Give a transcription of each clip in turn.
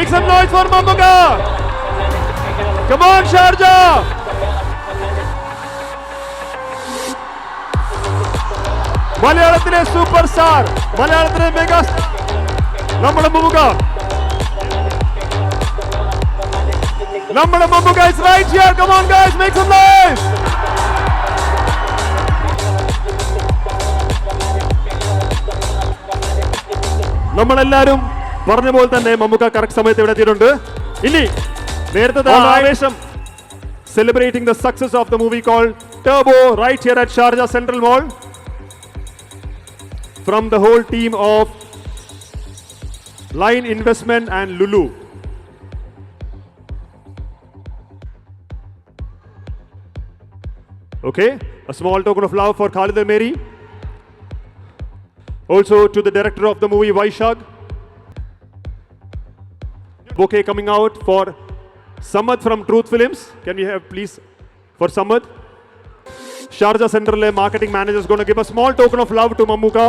Make some noise for Mamuka. Come on, Sharjah. മലയാളത്തിലെ super star, മലയാളത്തിലെ mega നമ്മുടെ മമ്മുക്ക. നമ്മുടെ Mammukka is right here. Come on guys, make some noise. നമ്മളെല്ലാരും പറഞ്ഞ പോലെ തന്നെ മമ്മുക്ക കറക്റ്റ് സമയത്ത് ഇവിടെ എത്തിയിട്ടുണ്ട്. ഇനി നേരത്തെ ആവേശം celebrating the success of the movie called Turbo right here at Sharjah Central Mall from the whole team of Line Investment and Lulu. Okay, a small token of love for Khalid Al-Meri. Also to the director of the movie Vaishak. Bouquet coming out for Samad from Truth Films. Can we have please for Samad? Sharjah Central marketing manager is going to give a small token of love to Mamuka.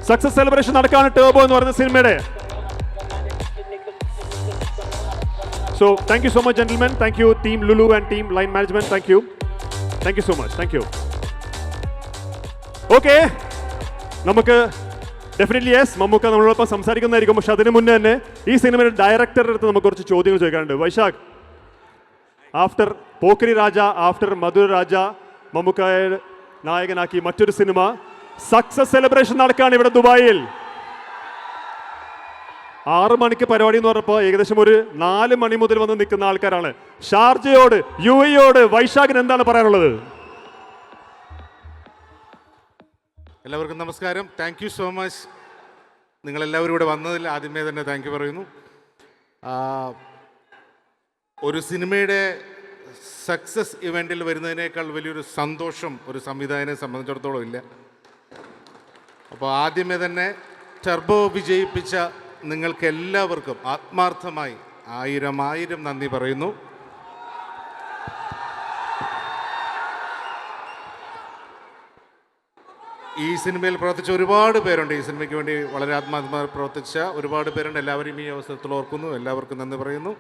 Success celebration നടക്കാണ് turbo എന്ന് പറയുന്ന സിനിമയുടെ. So thank you so much gentlemen. Thank you team Lulu and team Line Management. Thank you. Thank you so much. Thank you. Okay. നമുക്ക് definitely yes Mammukka നമ്മളോടൊപ്പം സംസാരിക്കുന്നതായിരിക്കും. പക്ഷെ അതിന് മുന്നേ തന്നെ ഈ സിനിമയുടെ ഡയറക്ടറുടെ അടുത്ത് നമുക്ക് കുറച്ച് ചോദ്യങ്ങൾ ചോദിക്കാനുണ്ട്. വൈശാഖ്, ആഫ്റ്റർ പോക്കരി രാജ, ആഫ്റ്റർ മധുര രാജ, മമ്മൂക്കയെ നായകനാക്കി മറ്റൊരു സിനിമ സക്സസ് സെലിബ്രേഷൻ നടക്കുകയാണ് ഇവിടെ ദുബായിൽ. 6 മണിക്ക് പരിപാടി എന്ന് പറഞ്ഞപ്പോൾ ഏകദേശം ഒരു 4 മണി മുതൽ വന്ന് നിൽക്കുന്ന ആൾക്കാരാണ്. ഷാർജയോട്, യുഎഇയോട് വൈശാഖിന് എന്താണ് പറയാനുള്ളത്? എല്ലാവർക്കും നമസ്കാരം. Thank you so much. നിങ്ങളെല്ലാവരും ഇവിടെ വന്നതിൽ ആദ്യമേ തന്നെ താങ്ക് യു പറയുന്നു. ഒരു സിനിമയുടെ സക്സസ് ഇവൻറ്റിൽ വരുന്നതിനേക്കാൾ വലിയൊരു സന്തോഷം ഒരു സംവിധായകനെ സംബന്ധിച്ചിടത്തോളം ഇല്ല. അപ്പോൾ ആദ്യമേ തന്നെ ടർബോ വിജയിപ്പിച്ച നിങ്ങൾക്ക് എല്ലാവർക്കും ആത്മാർത്ഥമായി 1000 നന്ദി പറയുന്നു. ഈ സിനിമയിൽ പ്രവർത്തിച്ച ഒരുപാട് പേരുണ്ട്. ഈ സിനിമയ്ക്ക് വേണ്ടി വളരെ ആത്മാർത്ഥമായി പ്രവർത്തിച്ച ഒരുപാട് പേരുണ്ട്. എല്ലാവരെയും ഈ അവസരത്തിൽ ഓർക്കുന്നു. എല്ലാവർക്കും നന്ദി പറയുന്നു.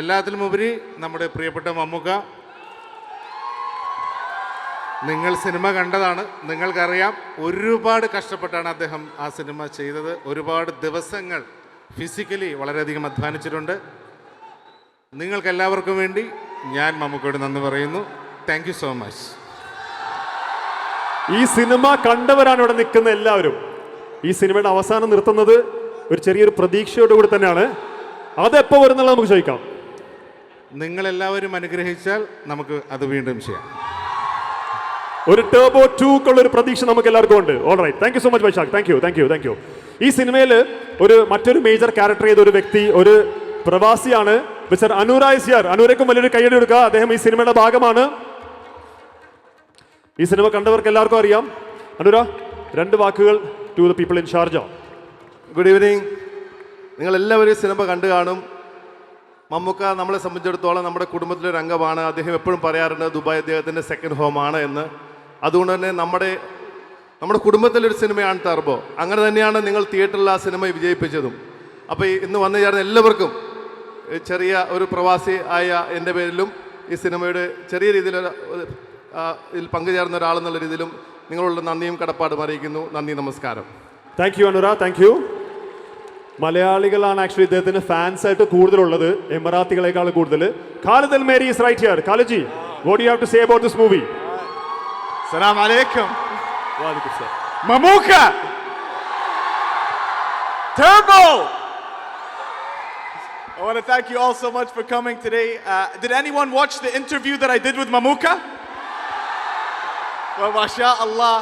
എല്ലാത്തിലും ഉപരി നമ്മുടെ പ്രിയപ്പെട്ട മമ്മൂക്ക, നിങ്ങൾ സിനിമ കണ്ടതാണ്, നിങ്ങൾക്കറിയാം ഒരുപാട് കഷ്ടപ്പെട്ടാണ് അദ്ദേഹം ആ സിനിമ ചെയ്തത്. ഒരുപാട് ദിവസങ്ങൾ ഫിസിക്കലി വളരെയധികം അധ്വാനിച്ചിട്ടുണ്ട്. നിങ്ങൾക്കെല്ലാവർക്കും വേണ്ടി ഞാൻ മമ്മൂക്കയോട് നന്ദി പറയുന്നു. Thank you so much. ഈ സിനിമ കണ്ടവരാണ് ഇവിടെ നിൽക്കുന്ന എല്ലാവരും. ഈ സിനിമയുടെ അവസാനം നിർത്തുന്നത് ഒരു ചെറിയൊരു പ്രതീക്ഷയോടുകൂടി തന്നെയാണ്. അതെപ്പോൾ വരുന്നുള്ള നമുക്ക് ചോദിക്കാം. നിങ്ങളെല്ലാവരും അനുഗ്രഹിച്ചാൽ നമുക്ക് അത് വീണ്ടും ചെയ്യാം. ഒരു ടർബോ 2 ഒരു പ്രതീക്ഷ നമുക്ക് എല്ലാവർക്കും ഉണ്ട്. All right, thank you so much Vaishakh. Thank you thank you thank you. ഈ സിനിമയിൽ മറ്റൊരു മേജർ ക്യാരക്ടർ ചെയ്ത ഒരു വ്യക്തി, ഒരു പ്രവാസിയാണ് മിസ്റ്റർ അനൂര ഇസ്യാർ. അനൂരയ്ക്കും വലിയൊരു കയ്യടി കൊടുക്കുക. അദ്ദേഹം ഈ സിനിമയുടെ ഭാഗമാണ്. ഈ സിനിമ കണ്ടവർക്ക് എല്ലാവർക്കും അറിയാം. അനൂര, 2 വാക്കുകൾ to the people in Sharjah. Good evening. നിങ്ങളെല്ലാവരും സിനിമ കണ്ടു കാണും. മമ്മൂക്ക നമ്മളെ സംബന്ധിച്ചിടത്തോളം നമ്മുടെ കുടുംബത്തിലൊരു അംഗമാണ്. അദ്ദേഹം എപ്പോഴും പറയാറുണ്ട് ദുബായ് അദ്ദേഹത്തിൻ്റെ സെക്കൻഡ് ഹോമാണ് എന്ന്. അതുകൊണ്ട് തന്നെ നമ്മുടെ കുടുംബത്തിലൊരു സിനിമയാണ് ടർബോ. അങ്ങനെ തന്നെയാണ് നിങ്ങൾ തിയേറ്ററിൽ ആ സിനിമ വിജയിപ്പിച്ചതും. അപ്പോൾ ഇന്ന് വന്നു ചേർന്ന എല്ലാവർക്കും, ചെറിയ ഒരു പ്രവാസി ആയ എൻ്റെ പേരിലും ഈ സിനിമയുടെ ചെറിയ രീതിയിൽ ഇതിൽ പങ്കുചേർന്ന ഒരാളെന്നുള്ള രീതിയിലും നിങ്ങളുള്ള നന്ദിയും കടപ്പാടും അറിയിക്കുന്നു. നന്ദി, നമസ്കാരം. Thank you Anura, thank you. മലയാളികളാണ് ആക്ച്വലി ഇദ്ദേഹത്തിന് ഫാൻസ് ആയിട്ട് കൂടുതലുള്ളത്, എമറാത്തികളെക്കാൾ കൂടുതൽ. Khalid al Meri is right here. Khalid ji, what do you have to say about this movie? Assalamu alaikum. Wa alaikum salam. Mamuka! Turbo! I want to thank you all so much for coming today. Did anyone watch the interview that I did with Mamuka? Well, mashallah,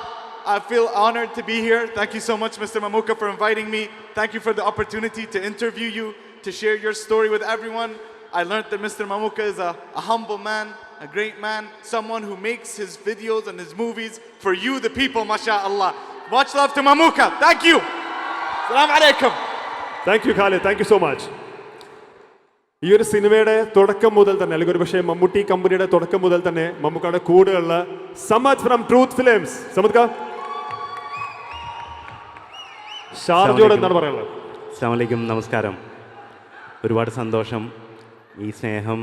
I feel honored to be here. Thank you so much, Mr. Mamuka, for inviting me. Thank you for the opportunity to interview you, to share your story with everyone. I learned that Mr. Mamuka is a humble man, a great man, someone who makes his videos and his movies for you, the people, mashallah. Much love to Mamuka. Thank you. Assalamu alaikum. Thank you, Khalid. Thank you so much. ഈ ഒരു സിനിമയുടെ തുടക്കം മുതൽ തന്നെ, അല്ലെങ്കിൽ ഒരു പക്ഷേ മമ്മൂട്ടി കമ്പനിയുടെ തുടക്കം മുതൽ തന്നെ മമ്മൂക്കയുടെ കൂടെയുള്ള Samad from truth films. Samad ഷാർജയോട് എന്താണ് പറയാനുള്ളത്? അസ്സലാമു അലൈക്കും, നമസ്കാരം. ഒരുപാട് സന്തോഷം. ഈ സ്നേഹം,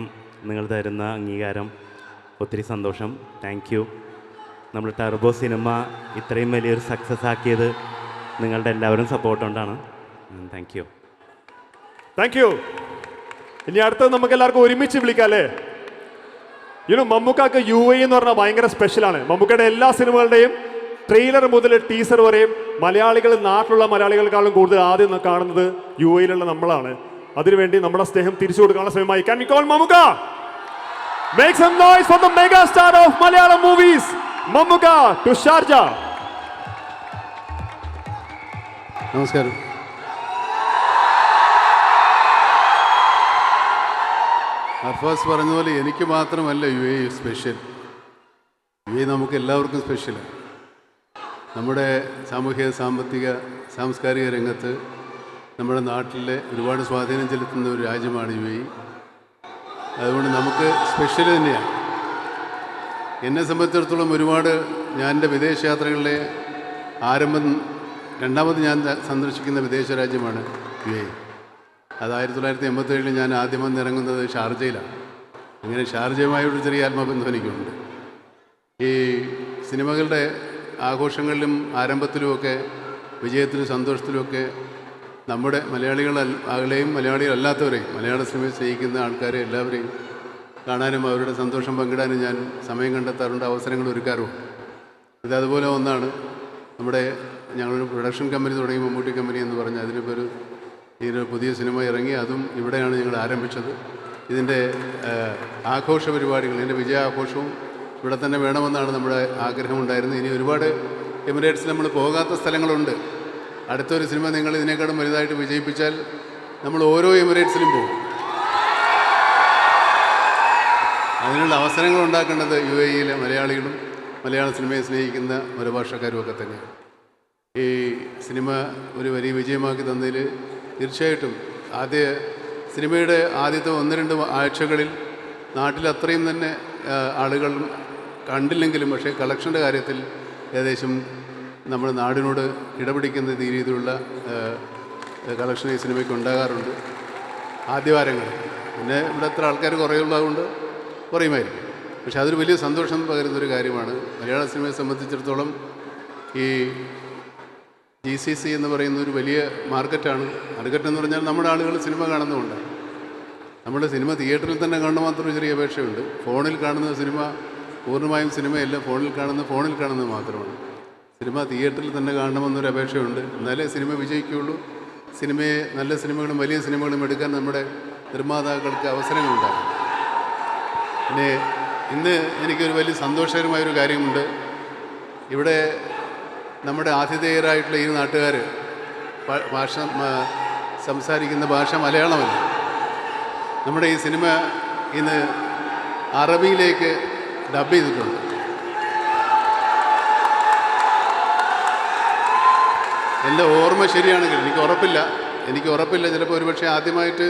നിങ്ങൾ തരുന്ന അംഗീകാരം, ഒത്തിരി സന്തോഷം. Thank you. നമ്മൾ ടർബോ സിനിമ ഇത്രയും വലിയൊരു സക്സസ് ആക്കിയത് നിങ്ങളുടെ എല്ലാവരും സപ്പോർട്ട് കൊണ്ടാണ്. Thank you. Thank U. ഇനി അടുത്തത് നമുക്ക് എല്ലാവർക്കും ഒരുമിച്ച് വിളിക്കാം അല്ലേ? മമ്മൂക്കാക്ക് UAE എന്ന് പറഞ്ഞാൽ ഭയങ്കര സ്പെഷ്യലാണ്. മമ്മൂക്കയുടെ എല്ലാ സിനിമകളുടെയും ട്രെയിലർ മുതൽ ടീസർ വരെയും മലയാളികൾ, നാട്ടിലുള്ള മലയാളികളെക്കാളും കൂടുതൽ ആദ്യം കാണുന്നത് UAE-ലുള്ള നമ്മളാണ്. അതിനുവേണ്ടി നമ്മുടെ സ്നേഹം തിരിച്ചു കൊടുക്കാനുള്ള സമയമായി. Can we call Mammuka? Make some noise for the mega star of Malayalam movies, Mammuka, to Sharjah. നമസ്കാരം. അർഫാസ് പറഞ്ഞതുപോലെ എനിക്ക് മാത്രമല്ല UAE സ്പെഷ്യൽ. UAE നമുക്ക് എല്ലാവർക്കും സ്പെഷ്യലാണ്. നമ്മുടെ സാമൂഹിക, സാമ്പത്തിക, സാംസ്കാരിക രംഗത്ത് നമ്മുടെ നാട്ടിലെ ഒരുപാട് സ്വാധീനം ചെലുത്തുന്ന ഒരു രാജ്യമാണ് UAE. അതുകൊണ്ട് നമുക്ക് സ്പെഷ്യൽ തന്നെയാണ്. എന്നെ സംബന്ധിച്ചിടത്തോളം ഒരുപാട് ഞാൻ എൻ്റെ വിദേശയാത്രകളിലെ രണ്ടാമത് ഞാൻ സന്ദർശിക്കുന്ന വിദേശ രാജ്യമാണ് UAE. അത് 1987 ഞാൻ ആദ്യം വന്നിറങ്ങുന്നത് ഷാർജയിലാണ്. അങ്ങനെ ഷാർജയുമായൊരു ചെറിയ ആത്മബന്ധം എനിക്കുണ്ട്. ഈ സിനിമകളുടെ ആഘോഷങ്ങളിലും ആരംഭത്തിലുമൊക്കെ, വിജയത്തിലും സന്തോഷത്തിലുമൊക്കെ നമ്മുടെ മലയാളികളെയും മലയാളികളല്ലാത്തവരെയും, മലയാള സിനിമയെ സ്നേഹിക്കുന്ന ആൾക്കാരെ എല്ലാവരെയും കാണാനും അവരുടെ സന്തോഷം പങ്കിടാനും ഞാൻ സമയം കണ്ടെത്താറുണ്ട്, അവസരങ്ങൾ ഒരുക്കാറുണ്ട്. ഇതതുപോലെ ഒന്നാണ്. ഞങ്ങളൊരു പ്രൊഡക്ഷൻ കമ്പനി തുടങ്ങി, മമ്മൂട്ടി കമ്പനി എന്ന് പറഞ്ഞ് അതിനിപ്പോൾ ഇതിനൊരു പുതിയ സിനിമ ഇറങ്ങി. അതും ഇവിടെയാണ് ഞങ്ങൾ ആരംഭിച്ചത്. ഇതിൻ്റെ ആഘോഷ പരിപാടികൾ, ഇതിൻ്റെ വിജയാഘോഷവും ഇവിടെ തന്നെ വേണമെന്നാണ് നമ്മുടെ ആഗ്രഹമുണ്ടായിരുന്നത്. ഇനി ഒരുപാട് എമിറേറ്റ്സിൽ നമ്മൾ പോകാത്ത സ്ഥലങ്ങളുണ്ട്. അടുത്തൊരു സിനിമ നിങ്ങൾ ഇതിനേക്കാളും വലുതായിട്ട് വിജയിപ്പിച്ചാൽ നമ്മൾ ഓരോ എമിറേറ്റ്സിലും പോകും. അതിനുള്ള അവസരങ്ങൾ ഉണ്ടാക്കേണ്ടത് UAE-യിലെ മലയാളികളും മലയാള സിനിമയെ സ്നേഹിക്കുന്ന മറുഭാഷക്കാരും ഒക്കെ തന്നെയാണ്. ഈ സിനിമ ഒരു വലിയ വിജയമാക്കി തന്നതിൽ തീർച്ചയായിട്ടും സിനിമയുടെ ആദ്യത്തെ 1-2 ആഴ്ചകളിൽ നാട്ടിൽ അത്രയും തന്നെ ആളുകൾ കണ്ടില്ലെങ്കിലും, പക്ഷേ കളക്ഷൻ്റെ കാര്യത്തിൽ ഏകദേശം നമ്മുടെ നാടിനോട് ഇടപിടിക്കുന്ന രീതിയിലുള്ള കളക്ഷൻ ഈ സിനിമയ്ക്ക് ഉണ്ടാകാറുണ്ട് ആദ്യവാരങ്ങൾ. പിന്നെ ഇവിടെ എത്ര ആൾക്കാർ കുറയുള്ളതുകൊണ്ട് കുറയുമായിരിക്കും. പക്ഷെ അതൊരു വലിയ സന്തോഷം പകരുന്നൊരു കാര്യമാണ്. മലയാള സിനിമയെ സംബന്ധിച്ചിടത്തോളം ഈ GCC എന്ന് പറയുന്ന ഒരു വലിയ മാർക്കറ്റാണ്. മാർക്കറ്റെന്ന് പറഞ്ഞാൽ നമ്മുടെ ആളുകൾ സിനിമ കാണുന്നതുകൊണ്ട്, നമ്മുടെ സിനിമ തിയേറ്ററിൽ തന്നെ കാണുന്ന മാത്രം ചെറിയ അപേക്ഷയുണ്ട്. ഫോണിൽ കാണുന്ന സിനിമ പൂർണ്ണമായും സിനിമയല്ല, ഫോണിൽ കാണുന്നത് മാത്രമാണ്. സിനിമ തിയേറ്ററിൽ തന്നെ കാണണമെന്നൊരു അപേക്ഷയുണ്ട്. എന്നാലേ സിനിമ വിജയിക്കുകയുള്ളൂ. നല്ല സിനിമകളും വലിയ സിനിമകളും എടുക്കാൻ നമ്മുടെ നിർമ്മാതാക്കൾക്ക് അവസരങ്ങളുണ്ടാകും. പിന്നെ ഇന്ന് എനിക്കൊരു വലിയ സന്തോഷകരമായൊരു കാര്യമുണ്ട്. ഇവിടെ നമ്മുടെ ആതിഥേയരായിട്ടുള്ള ഈ നാട്ടുകാർ സംസാരിക്കുന്ന ഭാഷ മലയാളമല്ല. നമ്മുടെ ഈ സിനിമ ഇന്ന് അറബിയിലേക്ക് ഡബ് ചെയ്തിട്ടുണ്ട്. എൻ്റെ ഓർമ്മ ശരിയാണെങ്കിൽ, എനിക്ക് ഉറപ്പില്ല ചിലപ്പോൾ ഒരുപക്ഷെ ആദ്യമായിട്ട്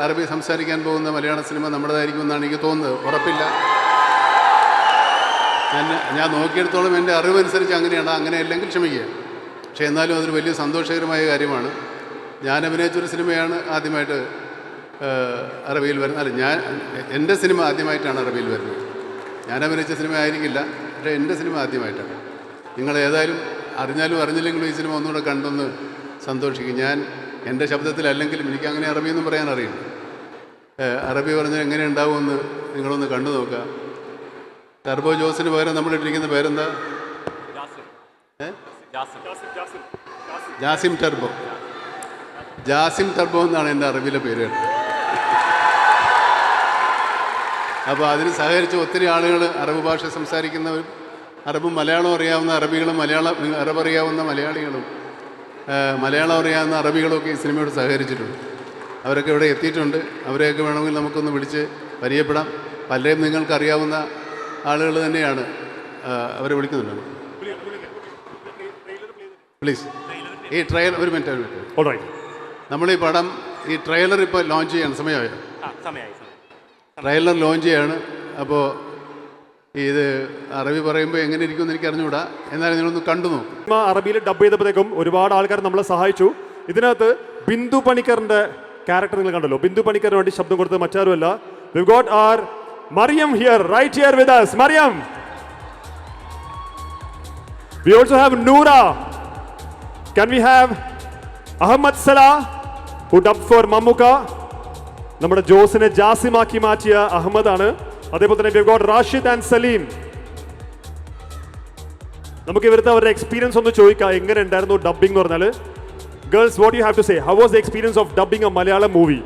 അറബി സംസാരിക്കാൻ പോകുന്ന മലയാള സിനിമ നമ്മുടേതായിരിക്കുമെന്നാണ് എനിക്ക് തോന്നുന്നത്. ഉറപ്പില്ല. ഞാൻ നോക്കിയെടുത്തോളം എൻ്റെ അറിവനുസരിച്ച് അങ്ങനെയാണ്. അങ്ങനെയല്ലെങ്കിൽ ക്ഷമിക്കുക. പക്ഷേ എന്നാലും അതൊരു വലിയ സന്തോഷകരമായ കാര്യമാണ്. ഞാൻ അഭിനയിച്ചൊരു സിനിമയാണ് ആദ്യമായിട്ട് അറബിയിൽ വരുന്നത്. എൻ്റെ സിനിമ ആദ്യമായിട്ടാണ് അറബിയിൽ വരുന്നത്. ഞാൻ അഭിനയിച്ച സിനിമ ആയിരിക്കില്ല, പക്ഷേ എൻ്റെ സിനിമ ആദ്യമായിട്ടാണ്. നിങ്ങൾ ഏതായാലും അറിഞ്ഞാലും അറിഞ്ഞില്ലെങ്കിലും ഈ സിനിമ ഒന്നുകൂടെ കണ്ടൊന്ന് സന്തോഷിക്കും. ഞാൻ എൻ്റെ ശബ്ദത്തിലല്ലെങ്കിലും എനിക്ക് അങ്ങനെ അറബിയൊന്നും പറയാൻ അറിയില്ല. അറബി പറഞ്ഞാൽ എങ്ങനെ ഉണ്ടാവുമെന്ന് നിങ്ങളൊന്ന് കണ്ടു നോക്കുക. ടർബോ ജോസിന് പകരം നമ്മളിട്ടിരിക്കുന്ന പേരെന്താ? ജാസിം ടർബോ. ജാസിം ടർബോ എന്നാണ് എൻ്റെ അറബിയിലെ പേര്. അപ്പോൾ അതിന് സഹകരിച്ച് ഒത്തിരി ആളുകൾ, അറബ് ഭാഷ സംസാരിക്കുന്നവരും അറബും മലയാളം അറിയാവുന്ന അറബികളും അറബ് അറിയാവുന്ന മലയാളികളും മലയാളം അറിയാവുന്ന അറബികളൊക്കെ ഈ സിനിമയോട് സഹകരിച്ചിട്ടുണ്ട്. അവരൊക്കെ ഇവിടെ എത്തിയിട്ടുണ്ട്. അവരെയൊക്കെ വേണമെങ്കിൽ നമുക്കൊന്ന് വിളിച്ച് പരിചയപ്പെടാം. പലരെയും നിങ്ങൾക്കറിയാവുന്ന ആളുകൾ തന്നെയാണ്. അവരെ വിളിക്കുന്നുണ്ടോ? പ്ലീസ്. ഈ ട്രെയിലർ ഒരു മിനിറ്റ്. നമ്മളീ പടം, ഈ ട്രെയിലർ ഇപ്പോൾ ലോഞ്ച് ചെയ്യാണ്. സമയമായോ? ട്രെയിലർ ലോഞ്ച് ചെയ്യാണ്. അപ്പോൾ ഇത് അറബി പറയുമ്പോൾ എങ്ങനെ ഇരിക്കുമെന്ന് എനിക്ക് അറിഞ്ഞുകൂടാ. എന്നാലും നിങ്ങളൊന്ന് കണ്ടു നോക്കും. അറബിയിൽ ഡബ് ചെയ്തപ്പോഴത്തേക്കും ഒരുപാട് ആൾക്കാർ നമ്മളെ സഹായിച്ചു. ഇതിനകത്ത് ബിന്ദു പണിക്കറിന്റെ ക്യാരക്ടർ നിങ്ങൾ കണ്ടല്ലോ. ബിന്ദു പണിക്കറിന് വേണ്ടി ശബ്ദം കൊടുത്തത് മറ്റാരുമല്ല, we've got our Mariam here, right here with us. Mariam. We also have Noora. Can we have Ahmad Salah, who dubbed for Mammuka? നമ്മുടെ ജോസിനെ ജാസിമാക്കി മാറ്റിയ അഹമ്മദ് ആണ്. അതേപോലെ തന്നെ we've got Rashid and Salim. നമുക്ക് ഇവരുടെ അവരുടെ എക്സ്പീരിയൻസ് ഒന്ന് ചോദിക്കാം, എങ്ങനെ ഉണ്ടായിരുന്നു ഡബിംഗ് എന്ന് പറഞ്ഞാൽ. Girls, what you have to say? How was the experience of dubbing a Malayalam movie?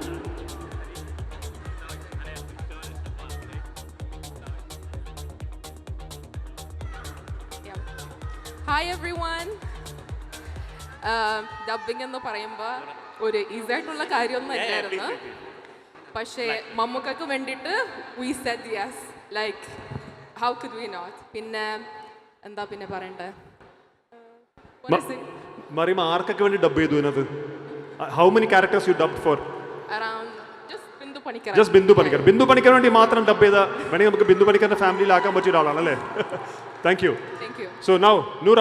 Hi everyone. Dubbing എന്ന് പറയുമ്പോൾ ഒരു ഈസി ആയിട്ടുള്ള കാര്യമൊന്നും അല്ലായിരുന്നു. പക്ഷേ മമ്മൂക്കക്ക് വേണ്ടിയിട്ട് we said yes, like how could we not. പിന്നെ എന്താ പിന്നെ പറയണ്ടേ? മറിയം, ആർക്കൊക്കെ വേണ്ടി ഡബ് ചെയ്തു ഇതിനകത്ത്? How many characters you dubbed for? Around just Bindu Panicker. Just Bindu Panicker. Bindu Panicker വേണ്ടി മാത്രം ഡബ് ചെയ്ത, വേണമെങ്കിൽ നമുക്ക് ബിന്ദു പണിക്കറിന്റെ ഫാമിലിയിലാക്കാൻ പറ്റിയ ഒരാളാണ് അല്ലേ? Thank you. Thank you. So now Noora,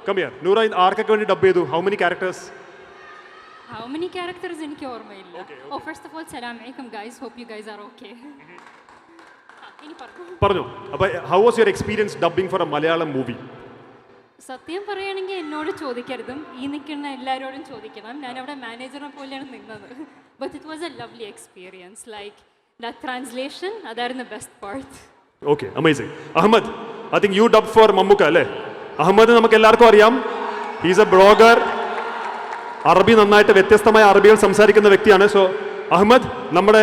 come here. Noora, ആർക്കൊക്കെ വേണ്ടി ഡബ് ചെയ്തു? How many characters? How many characters എനിക്ക് ഓർമ്മയില്ല. Oh, first of all, salam alaikum guys. Hope you guys are okay. ഇനി പറഞ്ഞു. അപ്പോൾ how was your experience dubbing for a Malayalam movie? സത്യം പറയുകയാണെങ്കിൽ എന്നോട് ചോദിക്കരുതും, ഈ നിൽക്കുന്ന എല്ലാവരോടും ചോദിക്കണം. ഞാനവിടെ മാനേജറിനെ പോലെയാണ് നിന്നത്. But it was a lovely experience. Like the translation, അതായിരുന്നു best part. Okay, amazing. Ahammed, I think you dub for Mammukka അല്ലേ? അഹമ്മദ് നമുക്ക് എല്ലാവർക്കും അറിയാം, ഹീസ് എ ബ്ലോഗർ. അറബി നന്നായിട്ട് വ്യത്യസ്തമായ അറബികൾ സംസാരിക്കുന്ന വ്യക്തിയാണ്. സോ അഹമ്മദ്, നമ്മുടെ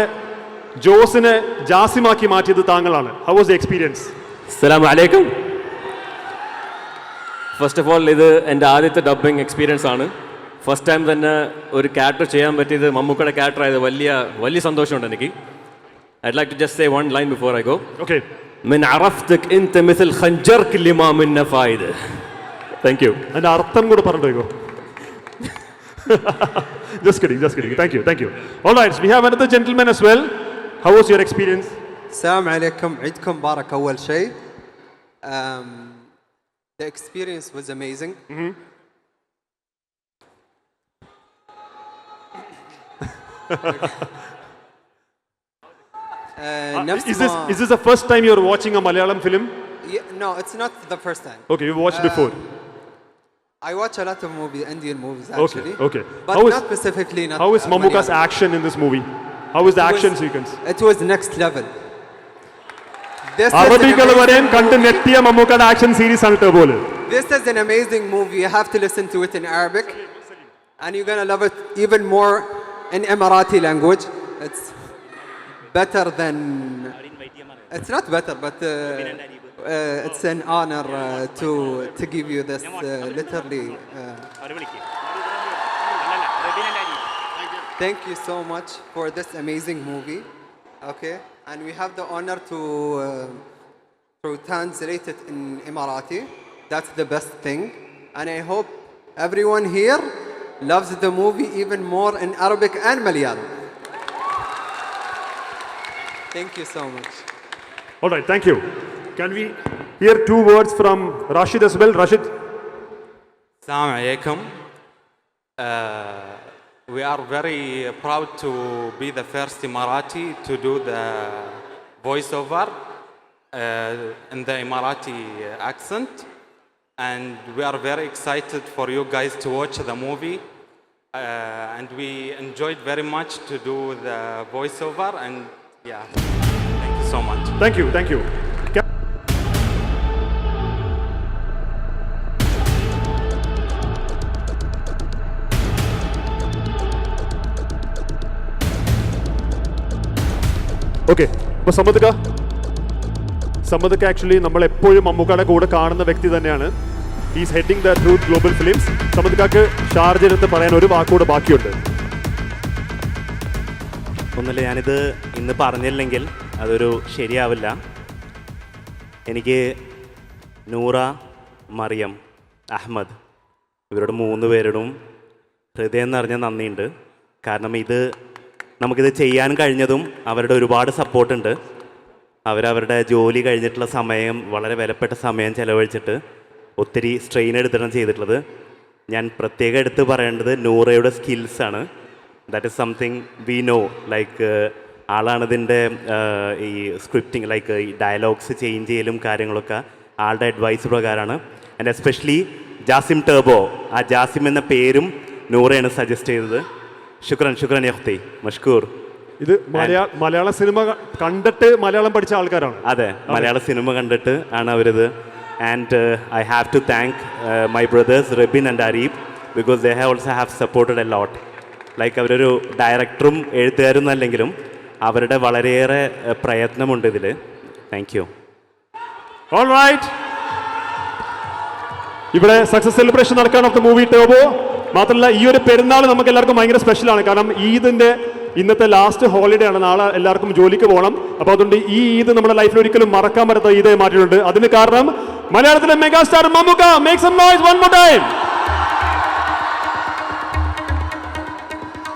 ജോസിനെ ജാസിമാക്കി മാറ്റിയത് താങ്കളാണ്. How was the experience? അസ്സലാമു അലൈക്കും. ഫസ്റ്റ് ഓഫ് ഓൾ, ഇത് എൻ്റെ ആദ്യത്തെ ഡബ്ബിംഗ് എക്സ്പീരിയൻസ് ആണ്. ഫസ്റ്റ് ടൈം തന്നെ ഒരു ക്യാരക്ടർ ചെയ്യാൻ പറ്റിയത്, മമ്മൂക്കയുടെ ക്യാരക്ടർ ആയത് വലിയ സന്തോഷമുണ്ട് എനിക്ക്. I'd like to just say one line before I go. Okay. من عرفتك أنت مثل خنجرك اللي ما منه فايدة. Thank you. അതിന്റെ അർത്ഥം കൂടെ പറഞ്ഞിട്ടോ? Just kidding. Thank you. All right, we have another gentleman as well. How was your experience? السلام عليكم. عيدكم مبارك أول شيء. The experience was amazing. Is this the first time you're watching a Malayalam film? No, it's not the first time. Okay, you watched before. I watch a lot of movies, Indian movies actually. Okay. But not specifically. How is Mammuka's action in this movie? How is the action sequence? It was next level. അറബികൾ വരെയും കണ്ട് നെറ്റിയ മമ്മൂക്കയുടെ action series ആണ് കേട്ടോ പോലെ. This is an amazing movie. You have to listen to it in Arabic, and you're gonna love it even more in Emirati language. It's better than. It's not better, but it's an honor to give you this literally. Thank you so much for this amazing movie. Okay, and we have the honor to translate it in Emirati. That's the best thing, and I hope everyone here loves the movie even more in Arabic and Malayalam. Thank you so much. All right, thank you. Can we hear two words from Rashid as well? Rashid. Assalamu alaikum. We are very proud to be the first Emirati to do the voiceover in the Emirati accent, and we are very excited for you guys to watch the movie, and we enjoyed very much to do the voiceover, and yeah, thank you so much. Thank you. Okay, അപ്പോൾ സമ്മതക്ക actually നമ്മൾ എപ്പോഴും മമ്മൂക്കയുടെ കൂടെ കാണുന്ന വ്യക്തി തന്നെയാണ്. He's heading the truth global films. സമ്മതക്കാക്ക് ഷാർജയിലെടുത്ത് പറയാൻ ഒരു വാക്കുകൂടെ ബാക്കിയുണ്ട്. ഒന്നുമില്ല, ഞാനിത് ഇന്ന് പറഞ്ഞില്ലെങ്കിൽ അതൊരു ശരിയാവില്ല. എനിക്ക് നൂറ, മറിയം, അഹമ്മദ് ഇവരുടെ 3 പേരോടും ഹൃദയം നിറഞ്ഞ നന്ദിയുണ്ട്. കാരണം നമുക്കിത് ചെയ്യാൻ കഴിഞ്ഞതും അവരുടെ ഒരുപാട് സപ്പോർട്ടുണ്ട്. അവരവരുടെ ജോലി കഴിഞ്ഞിട്ടുള്ള സമയം, വളരെ വിലപ്പെട്ട സമയം ചിലവഴിച്ചിട്ട് ഒത്തിരി സ്ട്രെയിൻ എടുത്തിട്ടാണ് ചെയ്തിട്ടുള്ളത്. ഞാൻ പ്രത്യേകം എടുത്ത് പറയേണ്ടത് നൂറയുടെ സ്കിൽസാണ്. That is something we know. Like ആളാണിതിൻ്റെ ഈ സ്ക്രിപ്റ്റിംഗ്, ലൈക്ക് ഈ ഡയലോഗ്സ് ചേഞ്ച് ചെയ്യലും കാര്യങ്ങളൊക്കെ ആളുടെ അഡ്വൈസ് പ്രകാരമാണ്. ആൻഡ് എസ്പെഷ്യലി ജാസിം ടർബോ, ആ ജാസിം എന്ന പേരും നൂറയാണ് സജസ്റ്റ് ചെയ്തത്. ശുക്രൻ യഖ്തി മഷ്കൂർ. ഇത് മലയാള സിനിമ കണ്ടിട്ട് മലയാളം പഠിച്ച ആൾക്കാരാണ്. അതെ, മലയാള സിനിമ കണ്ടിട്ട് ആണ് അവരിത്. And I have to thank my brothers Rebin and Areeb because they have also have supported a lot. Like അവരൊരു ഡയറക്ടറും എഴുത്തുകാരും എന്നല്ലെങ്കിലും അവരുടെ വളരെയേറെ പ്രയത്നമുണ്ട് ഇതിൽ. Thank you. ഓൾ റൈറ്റ്, ഇവിടെ സക്സസ് സെലിബ്രേഷൻ നടക്കാൻ ഓഫ് ദ മൂവി ടർബോ. മാത്രമല്ല ഈ ഒരു പെരുന്നാൾ നമുക്ക് എല്ലാവർക്കും ഭയങ്കര സ്പെഷ്യലാണ്. കാരണം ഈദിൻ്റെ ഇന്നത്തെ ലാസ്റ്റ് ഹോളിഡേ ആണ്. നാളെ എല്ലാവർക്കും ജോലിക്ക് പോകണം. അപ്പോൾ അതുകൊണ്ട് ഈ ഈദ് നമ്മുടെ ലൈഫിൽ ഒരിക്കലും മറക്കാൻ പറ്റാത്ത ഈദായി മാറ്റിയിട്ടുണ്ട്. അതിന് കാരണം മലയാളത്തിലെ megastar Mammukka. Make some noise one more time.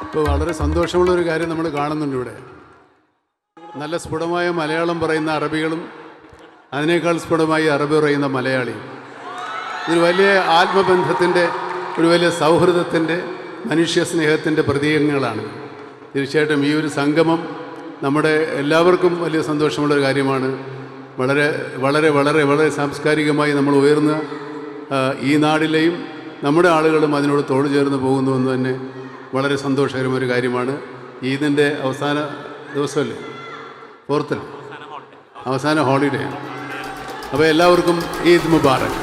ഇപ്പോൾ വളരെ സന്തോഷമുള്ള ഒരു കാര്യം നമ്മൾ കാണുന്നുണ്ട് ഇവിടെ. നല്ല സ്ഫുടമായ മലയാളം പറയുന്ന അറബികളും അതിനേക്കാൾ സ്ഫുടമായി അറബി പറയുന്ന മലയാളിയും. ഒരു വലിയ ആത്മബന്ധത്തിൻ്റെ, ഒരു വലിയ സൗഹൃദത്തിൻ്റെ, മനുഷ്യ സ്നേഹത്തിൻ്റെ പ്രതീകങ്ങളാണ്. തീർച്ചയായിട്ടും ഈ ഒരു സംഗമം നമ്മുടെ എല്ലാവർക്കും വലിയ സന്തോഷമുള്ളൊരു കാര്യമാണ്. വളരെ വളരെ വളരെ വളരെ സാംസ്കാരികമായി നമ്മൾ ഉയർന്ന ഈ നാടിലെയും നമ്മുടെ ആളുകളും അതിനോട് തോട് ചേർന്ന് പോകുന്നുവെന്ന് തന്നെ വളരെ സന്തോഷകരമൊരു കാര്യമാണ്. ഈദിൻ്റെ അവസാന ദിവസമല്ലേ, 4th അവസാന ഹോളിഡേ ആണ്. അപ്പോൾ എല്ലാവർക്കും ഈദ് മുബാറക്.